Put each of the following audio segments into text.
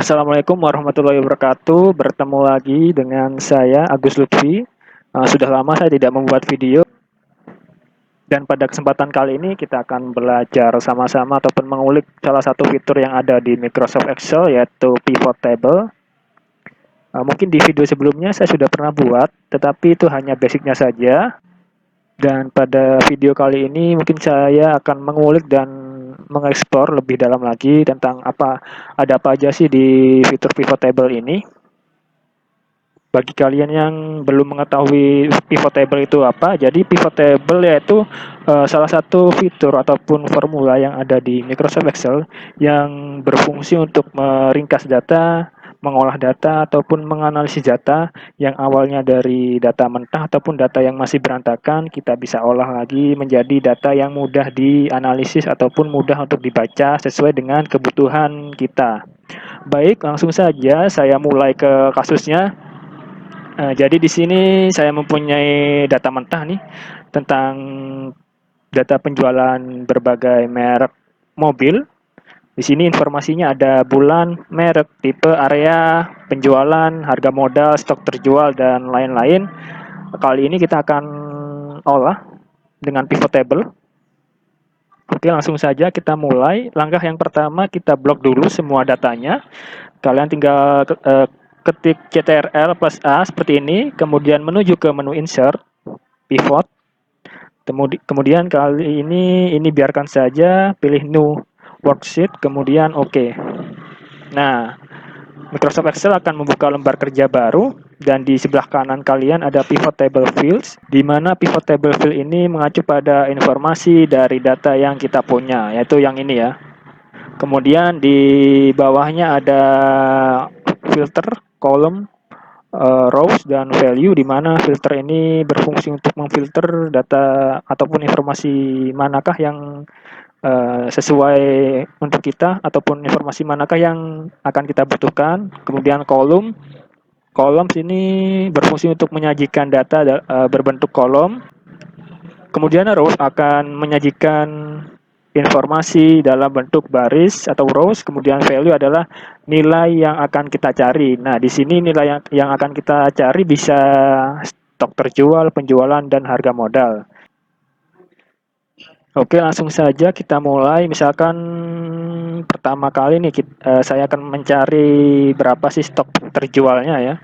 Assalamualaikum warahmatullahi wabarakatuh. Bertemu lagi dengan saya Agus Lutfi. Sudah lama saya tidak membuat video dan pada kesempatan kali ini kita akan belajar sama-sama ataupun mengulik salah satu fitur yang ada di Microsoft Excel yaitu pivot table. Mungkin di video sebelumnya saya sudah pernah buat, tetapi itu hanya basicnya saja. Dan pada video kali ini mungkin saya akan mengulik dan mengeksplor lebih dalam lagi tentang ada apa aja sih di fitur pivot table ini. Bagi kalian yang belum mengetahui pivot table itu apa, jadi pivot table yaitu salah satu fitur ataupun formula yang ada di Microsoft Excel yang berfungsi untuk meringkas data, mengolah data ataupun menganalisis data yang awalnya dari data mentah ataupun data yang masih berantakan, kita bisa olah lagi menjadi data yang mudah dianalisis ataupun mudah untuk dibaca sesuai dengan kebutuhan kita. Baik, langsung saja saya mulai ke kasusnya. Jadi di sini saya mempunyai data mentah nih tentang data penjualan berbagai merek mobil. Di sini informasinya ada bulan, merek, tipe, area, penjualan, harga modal, stok terjual, dan lain-lain. Kali ini kita akan olah dengan pivot table. Oke, langsung saja kita mulai. Langkah yang pertama kita blok dulu semua datanya. Kalian tinggal ketik CTRL plus A seperti ini, kemudian menuju ke menu insert, pivot. Kemudian kali ini biarkan saja, pilih new worksheet, kemudian oke. Nah, Microsoft Excel akan membuka lembar kerja baru dan di sebelah kanan kalian ada pivot table fields, di mana pivot table field ini mengacu pada informasi dari data yang kita punya, yaitu yang ini ya. Kemudian di bawahnya ada filter, column, rows, dan value, di mana filter ini berfungsi untuk memfilter data ataupun informasi manakah yang sesuai untuk kita ataupun informasi manakah yang akan kita butuhkan. Kemudian kolom sini berfungsi untuk menyajikan data berbentuk kolom. Kemudian rows akan menyajikan informasi dalam bentuk baris atau rows, kemudian value adalah nilai yang akan kita cari. Nah, di sini nilai yang akan kita cari bisa stok terjual, penjualan, dan harga modal. Oke, langsung saja kita mulai. Misalkan pertama kali nih saya akan mencari berapa sih stok terjualnya ya.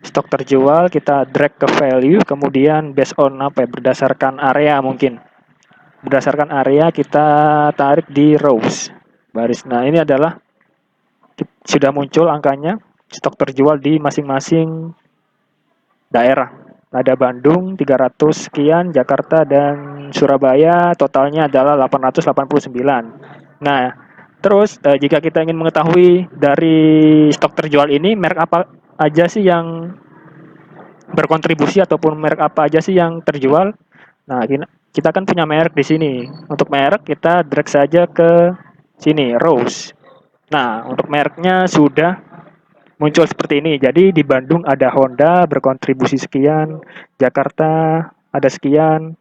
Stok terjual kita drag ke value, kemudian based on berdasarkan area mungkin. Berdasarkan area kita tarik di rows baris. Nah, ini adalah sudah muncul angkanya stok terjual di masing-masing daerah. Ada Bandung 300 sekian, Jakarta dan Surabaya totalnya adalah 889. Nah, terus jika kita ingin mengetahui dari stok terjual ini merek apa aja sih yang berkontribusi ataupun merek apa aja sih yang terjual. Nah, kita kan punya merek di sini. Untuk merek kita drag saja ke sini, rows. Nah, untuk mereknya sudah muncul seperti ini. Jadi di Bandung ada Honda berkontribusi sekian, Jakarta ada sekian,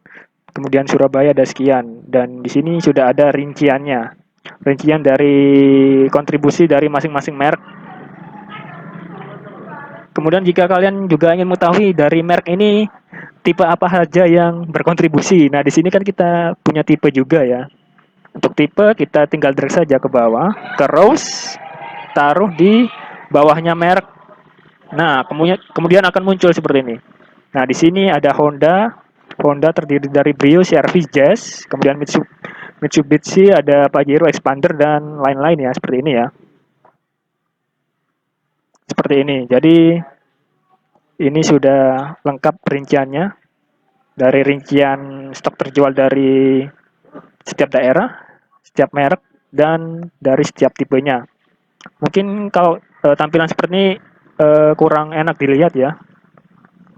kemudian Surabaya ada sekian. Dan di sini sudah ada rinciannya. Rincian dari kontribusi dari masing-masing merek. Kemudian jika kalian juga ingin mengetahui dari merek ini tipe apa saja yang berkontribusi. Nah, di sini kan kita punya tipe juga ya. Untuk tipe kita tinggal drag saja ke bawah, ke rows, taruh di bawahnya merek. Nah, kemudian akan muncul seperti ini. Nah, di sini ada Honda. Honda terdiri dari Brio, CR-V, Jazz, kemudian Mitsubishi, ada Pajero, Expander, dan lain-lain ya, seperti ini ya. Seperti ini. Jadi, ini sudah lengkap rinciannya. Dari rincian stok terjual dari setiap daerah, setiap merek, dan dari setiap tipenya. Mungkin kalau tampilan seperti ini kurang enak dilihat ya.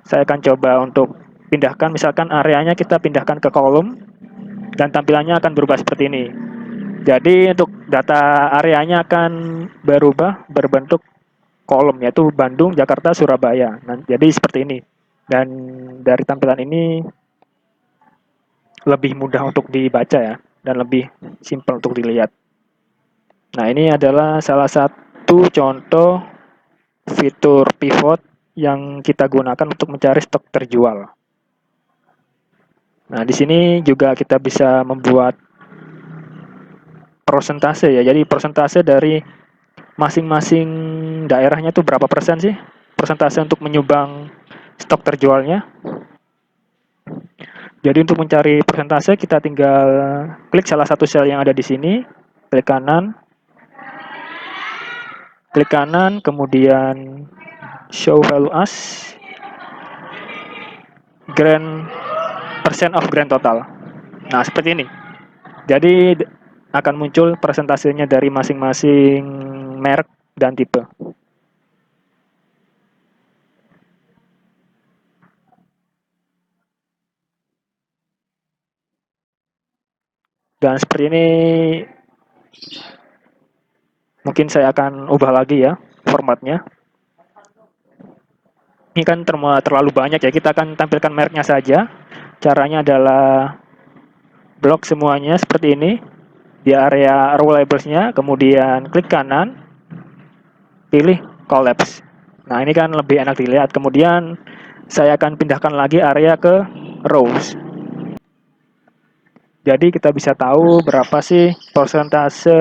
Saya akan coba untuk pindahkan, misalkan areanya kita pindahkan ke kolom, dan tampilannya akan berubah seperti ini. Jadi untuk data areanya akan berubah berbentuk kolom, yaitu Bandung, Jakarta, Surabaya. Nah, jadi seperti ini. Dan dari tampilan ini lebih mudah untuk dibaca ya, dan lebih simpel untuk dilihat. Nah, ini adalah salah satu Itu contoh fitur pivot yang kita gunakan untuk mencari stok terjual. Nah, di sini juga kita bisa membuat persentase ya. Jadi persentase dari masing-masing daerahnya itu berapa persen sih? Persentase untuk menyumbang stok terjualnya. Jadi untuk mencari persentase kita tinggal klik salah satu sel yang ada di sini, klik kanan, kemudian show value as, grand percent of grand total. Nah, seperti ini. Jadi akan muncul persentasenya dari masing-masing merek dan tipe. Dan seperti ini mungkin saya akan ubah lagi ya formatnya. Ini kan terlalu banyak ya, kita akan tampilkan mereknya saja. Caranya adalah blok semuanya seperti ini di area row labelsnya, kemudian klik kanan, pilih collapse. Nah, ini kan lebih enak dilihat. Kemudian saya akan pindahkan lagi area ke rows. Jadi kita bisa tahu berapa sih persentase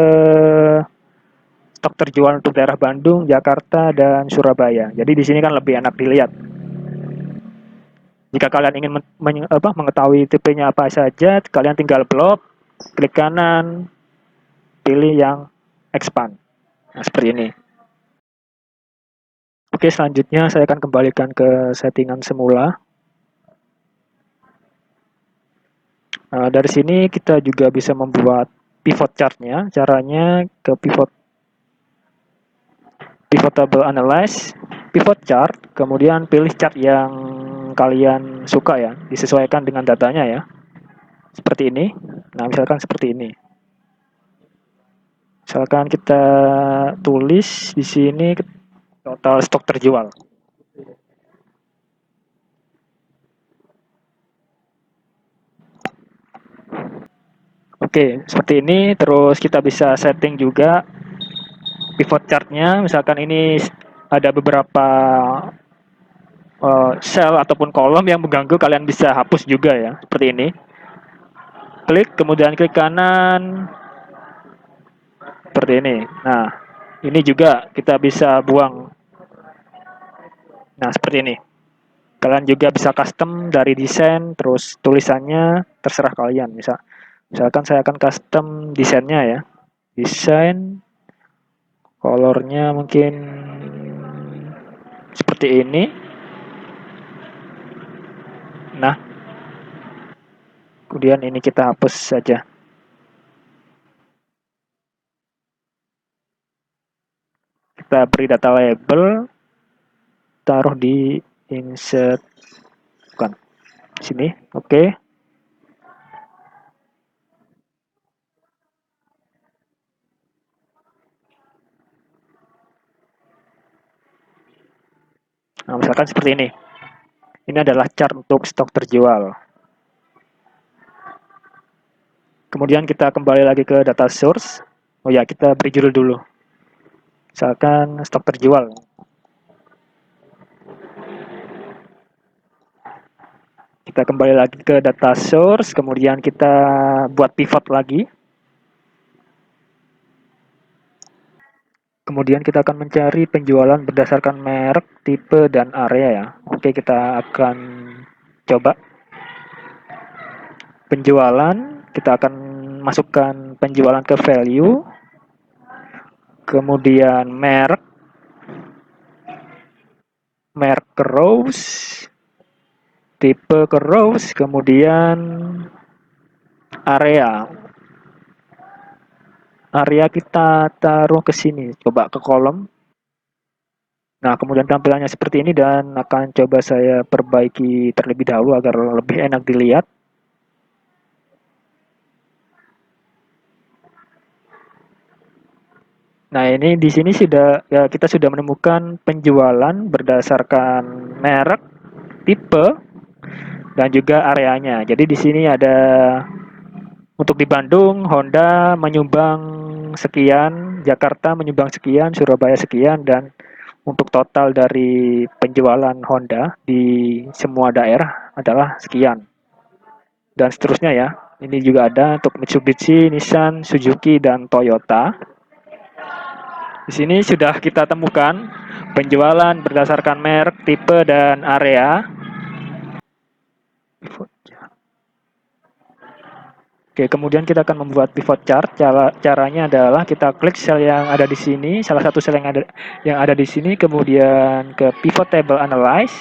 stok terjual untuk daerah Bandung, Jakarta, dan Surabaya. Jadi di sini kan lebih enak dilihat. Jika kalian ingin mengetahui tipenya apa saja, kalian tinggal blok, klik kanan, pilih yang expand. Nah, seperti ini. Oke, selanjutnya saya akan kembalikan ke settingan semula. Dari sini kita juga bisa membuat pivot chart-nya. Caranya ke pivotable analyze, pivot chart, kemudian pilih chart yang kalian suka ya, disesuaikan dengan datanya ya. Seperti ini. Nah, misalkan seperti ini. Misalkan kita tulis di sini total stok terjual. Oke, seperti ini. Terus kita bisa setting juga pivot chart-nya. Misalkan ini ada beberapa sel ataupun kolom yang mengganggu, kalian bisa hapus juga ya. Seperti ini. Klik, kemudian klik kanan. Seperti ini. Nah, ini juga kita bisa buang. Nah, seperti ini. Kalian juga bisa custom dari desain, terus tulisannya terserah kalian. Misalkan saya akan custom desainnya ya. Desain, colornya mungkin seperti ini. Nah, kemudian ini kita hapus saja. Kita beri data label, taruh di insert, bukan, sini, oke. Nah, misalkan seperti ini. Ini adalah chart untuk stok terjual. Kemudian kita kembali lagi ke data source. Oh ya, kita beri judul dulu. Misalkan stok terjual. Kita kembali lagi ke data source, kemudian kita buat pivot lagi. Kemudian kita akan mencari penjualan berdasarkan merek, tipe, dan area ya. Oke, kita akan coba. Penjualan, kita akan masukkan penjualan ke value. Kemudian merek ke rows, tipe ke rows, kemudian area. Area kita taruh ke sini, coba ke kolom. Nah, kemudian tampilannya seperti ini dan akan coba saya perbaiki terlebih dahulu agar lebih enak dilihat. Nah, ini di sini kita sudah menemukan penjualan berdasarkan merek, tipe, dan juga areanya. Jadi di sini ada untuk di Bandung, Honda menyumbang sekian Jakarta menyumbang sekian, Surabaya sekian, dan untuk total dari penjualan Honda di semua daerah adalah sekian. Dan seterusnya ya. Ini juga ada untuk Mitsubishi, Nissan, Suzuki, dan Toyota. Di sini sudah kita temukan penjualan berdasarkan merek, tipe, dan area. Oke, kemudian kita akan membuat pivot chart. Caranya adalah kita klik sel yang ada di sini, salah satu sel yang ada di sini, kemudian ke pivot table analyze,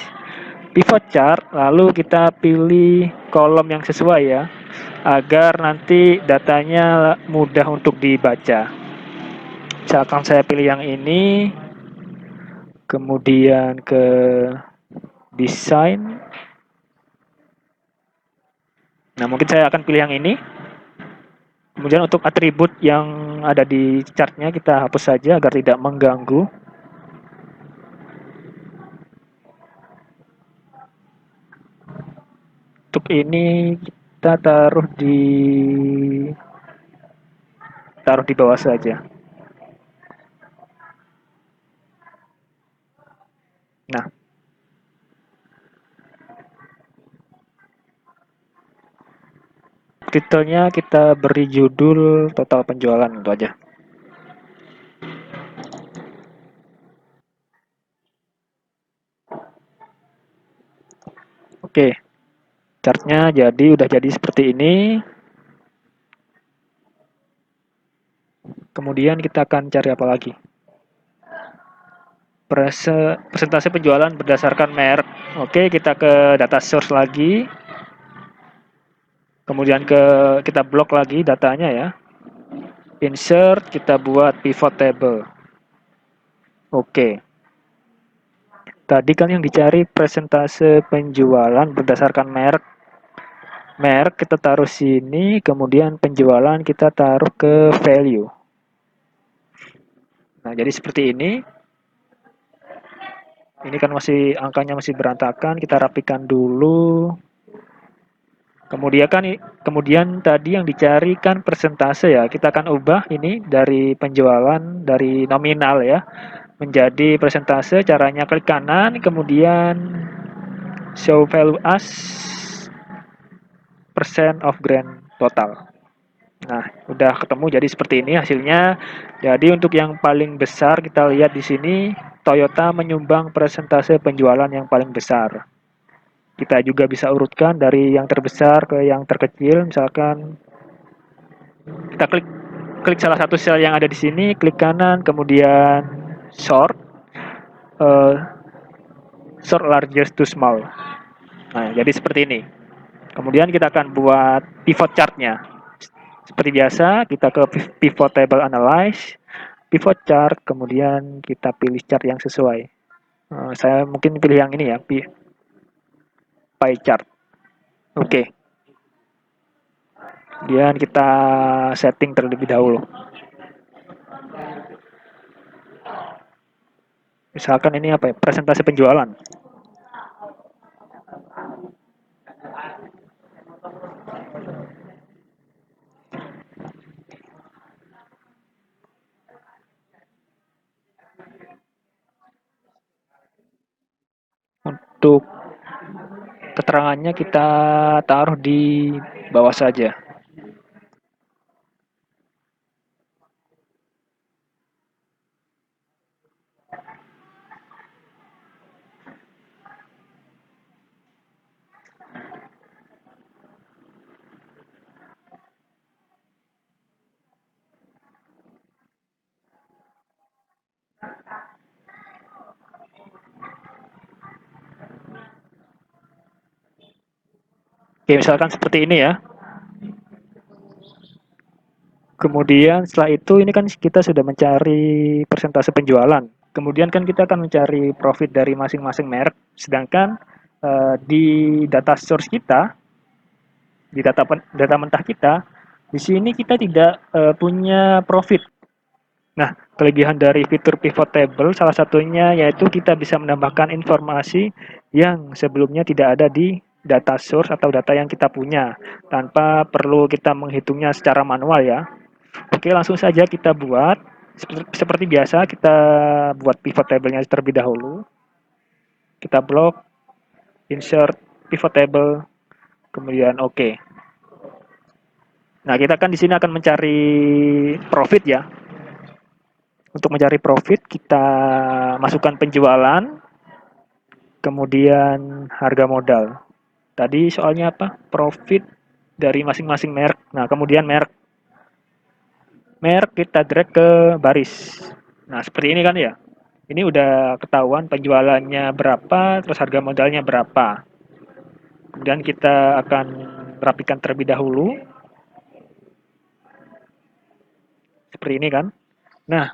pivot chart, lalu kita pilih kolom yang sesuai ya, agar nanti datanya mudah untuk dibaca. Misalkan saya pilih yang ini, kemudian ke desain. Nah, mungkin saya akan pilih yang ini. Kemudian untuk atribut yang ada di chartnya kita hapus saja agar tidak mengganggu. Untuk ini kita taruh di bawah saja. Nah, titelnya kita beri judul total penjualan itu aja. Oke, chartnya udah jadi seperti ini. Kemudian kita akan cari apa lagi? Presentasi penjualan berdasarkan merek. Oke, kita ke data source lagi. Kemudian kita blok lagi datanya ya. Insert, kita buat pivot table. Oke. Tadi kan yang dicari presentase penjualan berdasarkan merek. Merek kita taruh sini, kemudian penjualan kita taruh ke value. Nah, jadi seperti ini. Ini kan angkanya masih berantakan, kita rapikan dulu. Kemudian tadi yang dicari kan persentase ya. Kita akan ubah ini dari penjualan dari nominal ya menjadi persentase. Caranya klik kanan, kemudian show value as percent of grand total. Nah, udah ketemu jadi seperti ini hasilnya. Jadi untuk yang paling besar kita lihat di sini Toyota menyumbang persentase penjualan yang paling besar. Kita juga bisa urutkan dari yang terbesar ke yang terkecil. Misalkan kita klik salah satu sel yang ada di sini, klik kanan, kemudian sort, sort largest to small. Nah, jadi seperti ini. Kemudian kita akan buat pivot chartnya. Seperti biasa, kita ke pivot table analyze, pivot chart, kemudian kita pilih chart yang sesuai. Saya mungkin pilih yang ini ya, pie chart. Oke. Kemudian kita setting terlebih dahulu. Misalkan ini apa ya, presentasi penjualan. Untuk keterangannya kita taruh di bawah saja. Oke, misalkan seperti ini ya. Kemudian setelah itu ini kan kita sudah mencari persentase penjualan. Kemudian kan kita akan mencari profit dari masing-masing merek. Sedangkan di data source kita, di data mentah kita, di sini kita tidak punya profit. Nah, kelebihan dari fitur pivot table salah satunya yaitu kita bisa menambahkan informasi yang sebelumnya tidak ada di data source atau data yang kita punya tanpa perlu kita menghitungnya secara manual ya. Oke, langsung saja kita buat. Seperti biasa, kita buat pivot table-nya terlebih dahulu. Kita blok, insert pivot table, kemudian oke. Okay. Nah, kita kan di sini akan mencari profit ya. Untuk mencari profit, kita masukkan penjualan, kemudian harga modal. Tadi soalnya apa? Profit dari masing-masing merek. Nah, kemudian merek kita drag ke baris. Nah, seperti ini kan ya. Ini udah ketahuan penjualannya berapa, terus harga modalnya berapa. Kemudian kita akan rapikan terlebih dahulu. Seperti ini kan. Nah,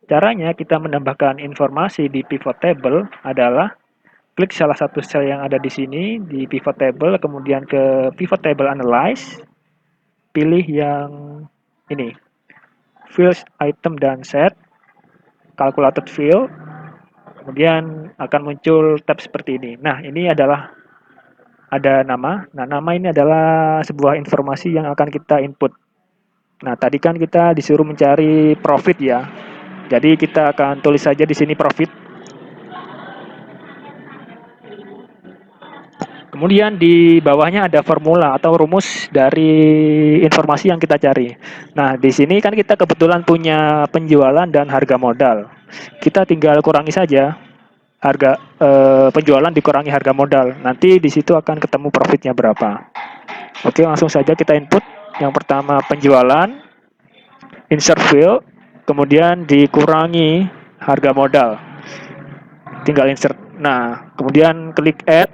caranya kita menambahkan informasi di pivot table adalah klik salah satu sel yang ada di sini di pivot table, kemudian ke pivot table analyze, pilih yang ini, fields, item, dan set, calculated field, kemudian akan muncul tab seperti ini. Nah, ini adalah ada nama. Nah, nama ini adalah sebuah informasi yang akan kita input. Nah, tadi kan kita disuruh mencari profit ya. Jadi kita akan tulis saja di sini profit. Kemudian di bawahnya ada formula atau rumus dari informasi yang kita cari. Nah, di sini kan kita kebetulan punya penjualan dan harga modal. Kita tinggal kurangi saja harga penjualan dikurangi harga modal. Nanti di situ akan ketemu profitnya berapa. Oke, langsung saja kita input. Yang pertama penjualan, insert field, kemudian dikurangi harga modal. Tinggal insert. Nah, kemudian klik add.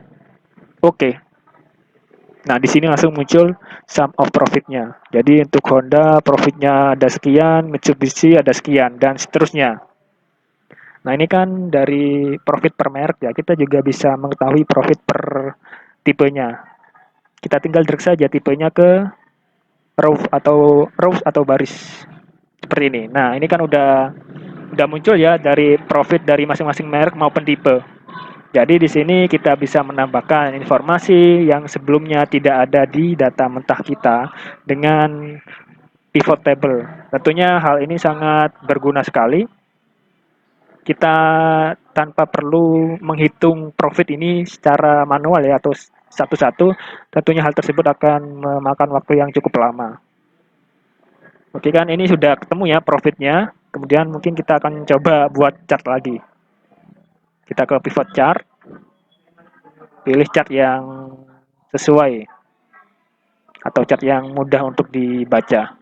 Oke. Nah, di sini langsung muncul sum of profit-nya. Jadi untuk Honda profitnya ada sekian, Mitsubishi ada sekian, dan seterusnya. Nah, ini kan dari profit per merek ya. Kita juga bisa mengetahui profit per tipenya. Kita tinggal drag saja tipenya ke rows atau baris. Seperti ini. Nah, ini kan udah muncul ya dari profit dari masing-masing merek maupun tipe. Jadi di sini kita bisa menambahkan informasi yang sebelumnya tidak ada di data mentah kita dengan pivot table. Tentunya hal ini sangat berguna sekali. Kita tanpa perlu menghitung profit ini secara manual ya atau satu-satu. Tentunya hal tersebut akan memakan waktu yang cukup lama. Oke kan ini sudah ketemu ya profitnya. Kemudian mungkin kita akan coba buat chart lagi. Kita ke pivot chart. Pilih chart yang sesuai atau chart yang mudah untuk dibaca.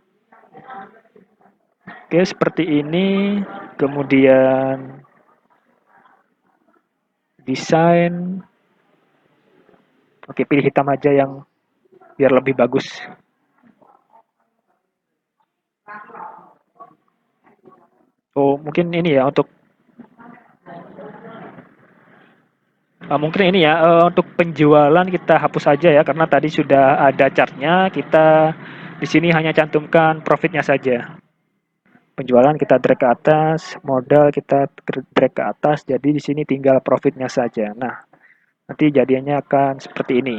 Oke, seperti ini. Kemudian desain. Oke, pilih hitam aja yang biar lebih bagus. Oh, mungkin ini ya mungkin ini ya untuk penjualan kita hapus saja ya karena tadi sudah ada chartnya. Kita di sini hanya cantumkan profitnya saja. Penjualan kita drag ke atas, modal kita drag ke atas, jadi di sini tinggal profitnya saja. Nah, nanti jadinya akan seperti ini.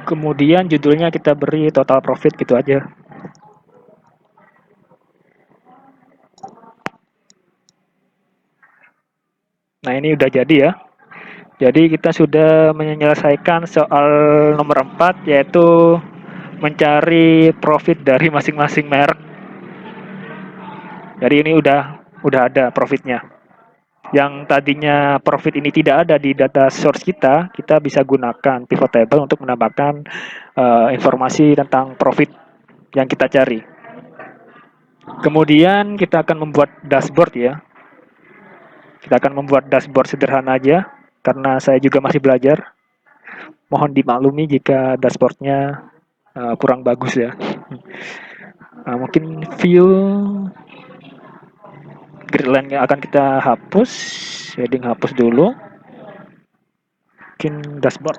Kemudian judulnya kita beri total profit gitu aja. Nah, ini udah jadi ya. Jadi kita sudah menyelesaikan soal nomor 4 yaitu mencari profit dari masing-masing merek. Jadi ini udah ada profitnya. Yang tadinya profit ini tidak ada di data source kita, kita bisa gunakan pivot table untuk menambahkan informasi tentang profit yang kita cari. Kemudian kita akan membuat dashboard ya. Kita akan membuat dashboard sederhana aja, karena saya juga masih belajar. Mohon dimaklumi jika dashboardnya kurang bagus ya. Mungkin view gridline yang akan kita hapus, heading hapus dulu. Mungkin dashboard.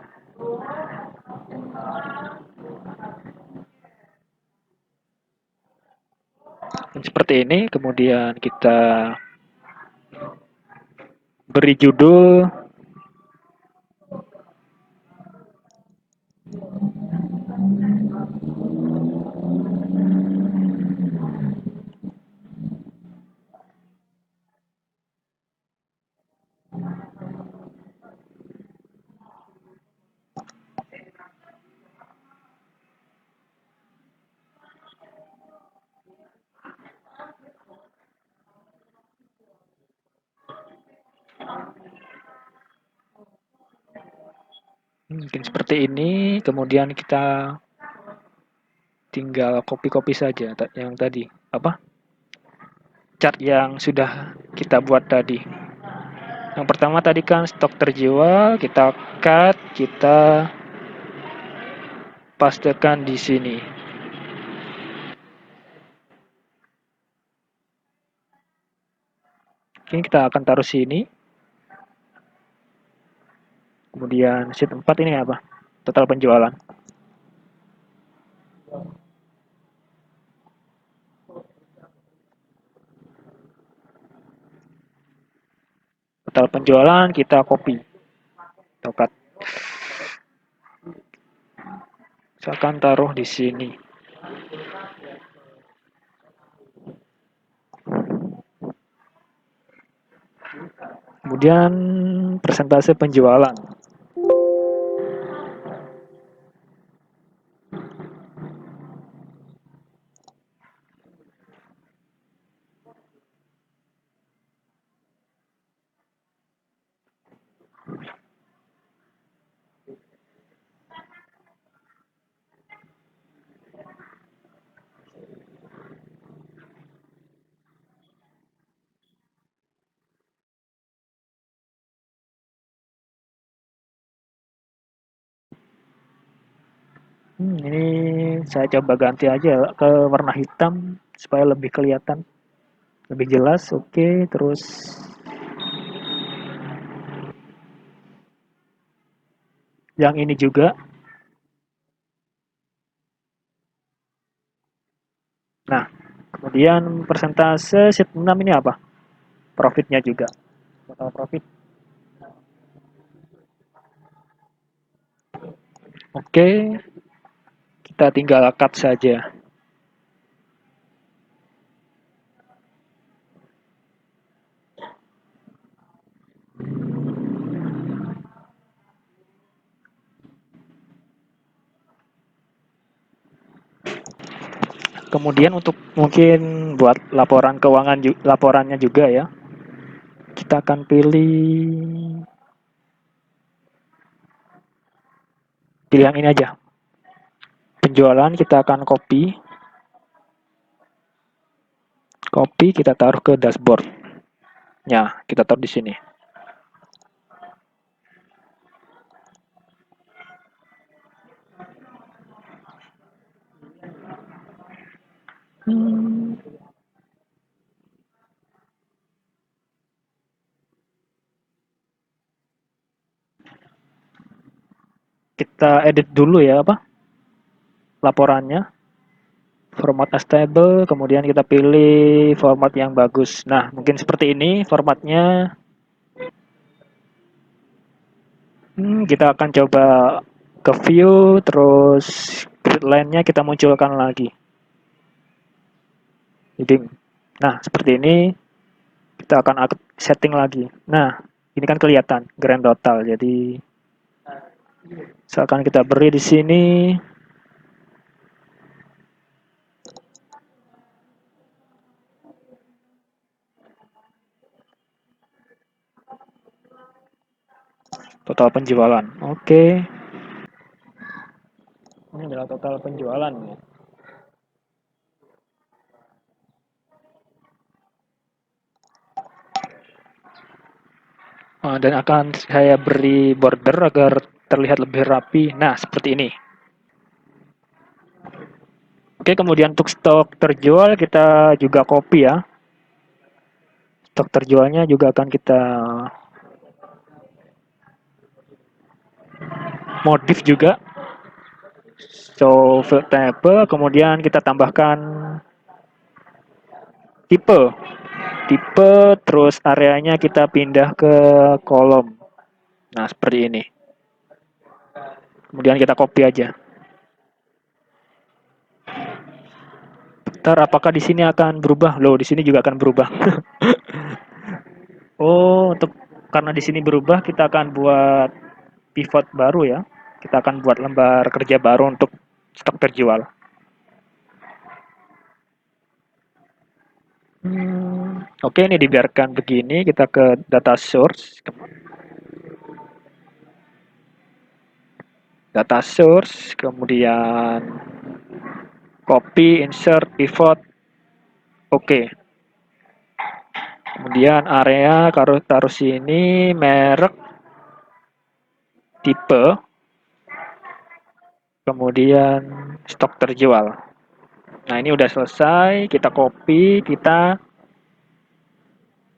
Dan seperti ini, kemudian kita beri judul Mungkin seperti ini, kemudian kita tinggal copy-copy saja yang tadi, apa, chart yang sudah kita buat tadi. Yang pertama tadi kan stok terjual, kita cut, kita pastekan di sini. Oke, kita akan taruh sini. Kemudian sheet 4 ini apa? Total penjualan. Total penjualan kita copy. Tokat. Saya akan taruh di sini. Kemudian persentase penjualan. Ini saya coba ganti aja ke warna hitam supaya lebih kelihatan, lebih jelas. Oke, terus yang ini juga. Nah, kemudian persentase sheet 6 ini apa? Profitnya juga. Total profit. Oke, kita tinggal cut saja. Kemudian untuk mungkin buat laporan keuangan laporannya juga ya. Kita akan pilih yang ini aja. Penjualan kita akan copy kita taruh ke dashboard. Ya, kita taruh di sini. Kita edit dulu ya apa laporannya. Format as table, kemudian kita pilih format yang bagus. Nah, mungkin seperti ini formatnya. Kita akan coba ke view, terus grid line-nya kita munculkan lagi. Heading. Nah, seperti ini kita akan setting lagi. Nah, ini kan kelihatan grand total. Jadi, misalkan kita beri di sini total penjualan. Oke. Ini adalah total penjualan ya. Dan akan saya beri border agar terlihat lebih rapi. Nah, seperti ini. Oke, kemudian untuk stok terjual kita juga copy ya. Stok terjualnya juga akan kita modif juga. So, field table, kemudian kita tambahkan tipe. Tipe, terus areanya kita pindah ke kolom. Nah, seperti ini. Kemudian kita copy aja. Ntar apakah di sini akan berubah? Loh, di sini juga akan berubah. Oh, karena di sini berubah, kita akan buat pivot baru ya. Kita akan buat lembar kerja baru untuk stok terjual. Oke, ini dibiarkan begini. Kita ke data source. data source, kemudian copy, insert, pivot, oke. Kemudian area taruh sini, merek, tipe, kemudian stok terjual. Nah, ini udah selesai, kita copy, kita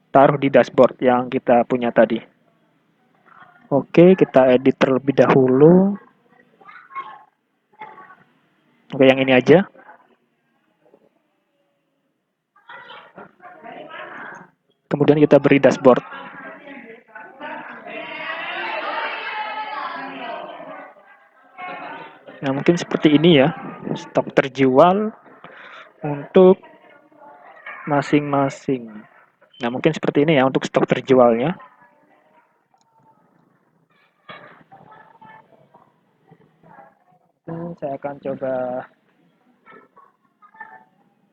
taruh di dashboard yang kita punya tadi. Oke, kita edit terlebih dahulu. Oke, yang ini aja. Kemudian kita beri dashboard. Nah, mungkin seperti ini ya. Stok terjual untuk masing-masing. Nah, mungkin seperti ini ya untuk stok terjualnya. Saya akan coba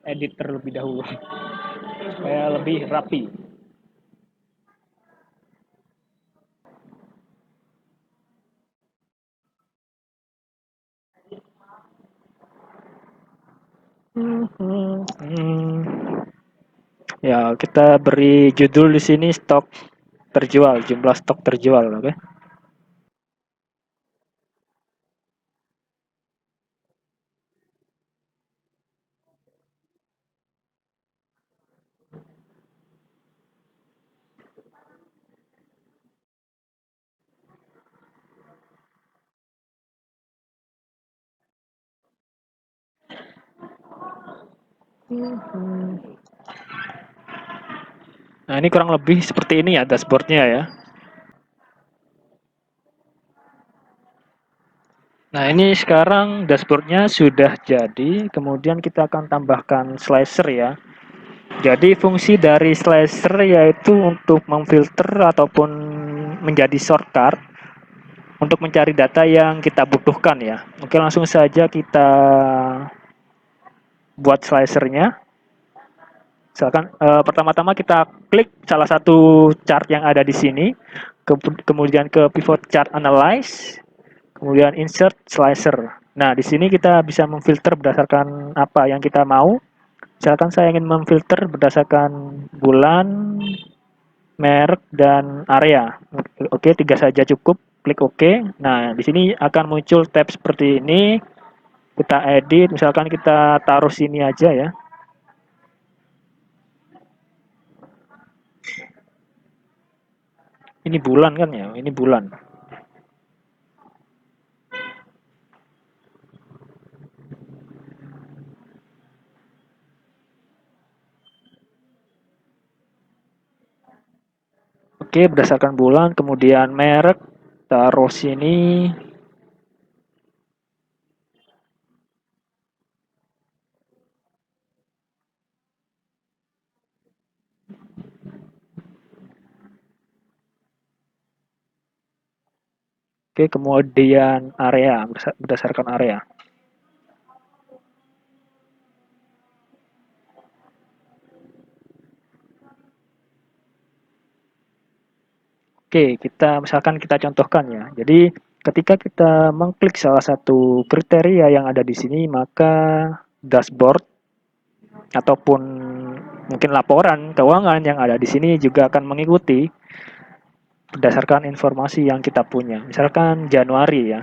edit terlebih dahulu supaya lebih rapi. Ya, kita beri judul di sini stok terjual, jumlah stok terjual, oke? Nah, ini kurang lebih seperti ini ya dashboardnya ya. Nah, ini sekarang dashboardnya sudah jadi, kemudian kita akan tambahkan slicer ya. Jadi fungsi dari slicer yaitu untuk memfilter ataupun menjadi shortcut untuk mencari data yang kita butuhkan ya. Oke, langsung saja kita buat slicernya. Misalkan pertama-tama kita klik salah satu chart yang ada di sini, kemudian ke pivot chart analyze, kemudian insert slicer. Nah, di sini kita bisa memfilter berdasarkan apa yang kita mau. Misalkan saya ingin memfilter berdasarkan bulan, merek, dan area. Oke, tiga saja cukup. Klik OK. Nah, di sini akan muncul tab seperti ini. Kita edit, misalkan kita taruh sini aja ya. Ini bulan kan ya, ini bulan. Oke, berdasarkan bulan, kemudian merek, taruh sini. Oke, kemudian area, berdasarkan area. Oke, misalkan kita contohkan ya. Jadi ketika kita mengklik salah satu kriteria yang ada di sini, maka dashboard ataupun mungkin laporan keuangan yang ada di sini juga akan mengikuti berdasarkan informasi yang kita punya. Misalkan Januari ya.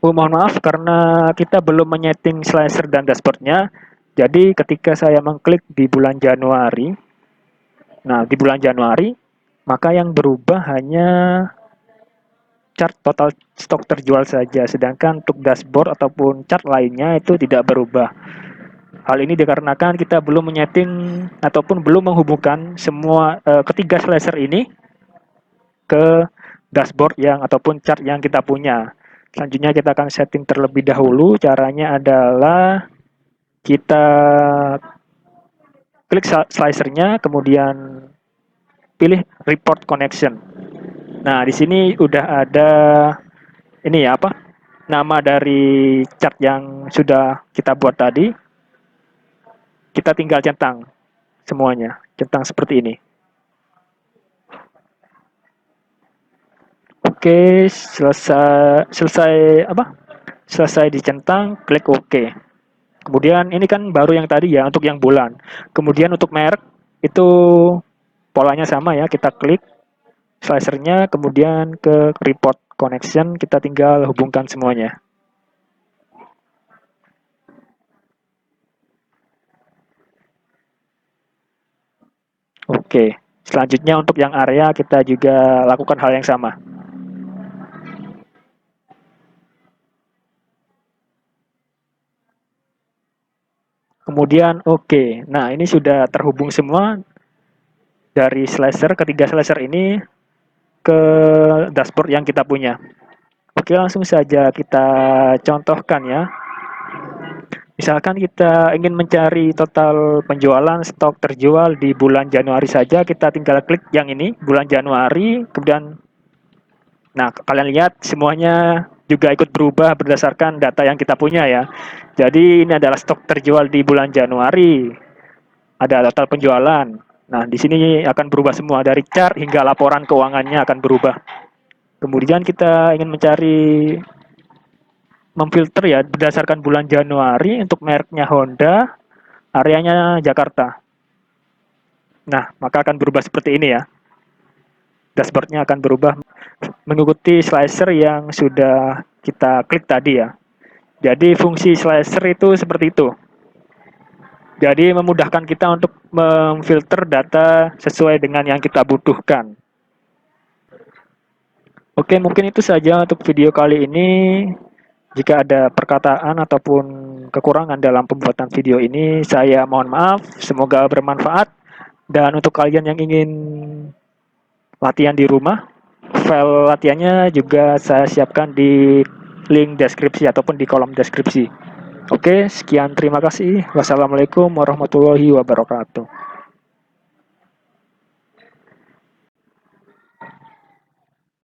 Oh, mohon maaf karena kita belum menyeting slicer dan dashboardnya. Jadi ketika saya mengklik di bulan Januari, nah di bulan Januari, maka yang berubah hanya chart total stok terjual saja, sedangkan untuk dashboard ataupun chart lainnya itu tidak berubah. Hal ini dikarenakan kita belum menyeting ataupun belum menghubungkan semua ketiga slicer ini ke dashboard yang ataupun chart yang kita punya. Selanjutnya kita akan setting terlebih dahulu. Caranya adalah kita klik slicernya, kemudian pilih report connection. Nah, di sini udah ada ini ya apa? Nama dari chart yang sudah kita buat tadi. Kita tinggal centang. semuanya, centang seperti ini. Oke, selesai apa? Selesai dicentang, klik OK. Kemudian ini kan baru yang tadi ya untuk yang bulan. Kemudian untuk merek itu polanya sama ya, kita klik slicernya, kemudian ke report connection, kita tinggal hubungkan semuanya. Oke, selanjutnya untuk yang area kita juga lakukan hal yang sama. Kemudian oke, nah ini sudah terhubung semua dari slicer, ketiga slicer ini ke dashboard yang kita punya. Oke, langsung saja kita contohkan ya. Misalkan kita ingin mencari total penjualan stok terjual di bulan Januari saja, kita tinggal klik yang ini, bulan Januari, kemudian nah kalian lihat semuanya juga ikut berubah berdasarkan data yang kita punya ya. Jadi ini adalah stok terjual di bulan Januari, ada total penjualan. Nah, di sini akan berubah semua dari chart hingga laporan keuangannya akan berubah. Kemudian kita ingin mencari memfilter ya berdasarkan bulan Januari untuk mereknya Honda, areanya Jakarta. Nah, maka akan berubah seperti ini ya. Dashboardnya akan berubah mengikuti slicer yang sudah kita klik tadi ya. Jadi fungsi slicer itu seperti itu. Jadi memudahkan kita untuk memfilter data sesuai dengan yang kita butuhkan. Oke, mungkin itu saja untuk video kali ini. Jika ada perkataan ataupun kekurangan dalam pembuatan video ini, saya mohon maaf. Semoga bermanfaat. Dan untuk kalian yang ingin latihan di rumah, file latihannya juga saya siapkan di link deskripsi ataupun di kolom deskripsi. Oke, sekian terima kasih. Wassalamualaikum warahmatullahi wabarakatuh.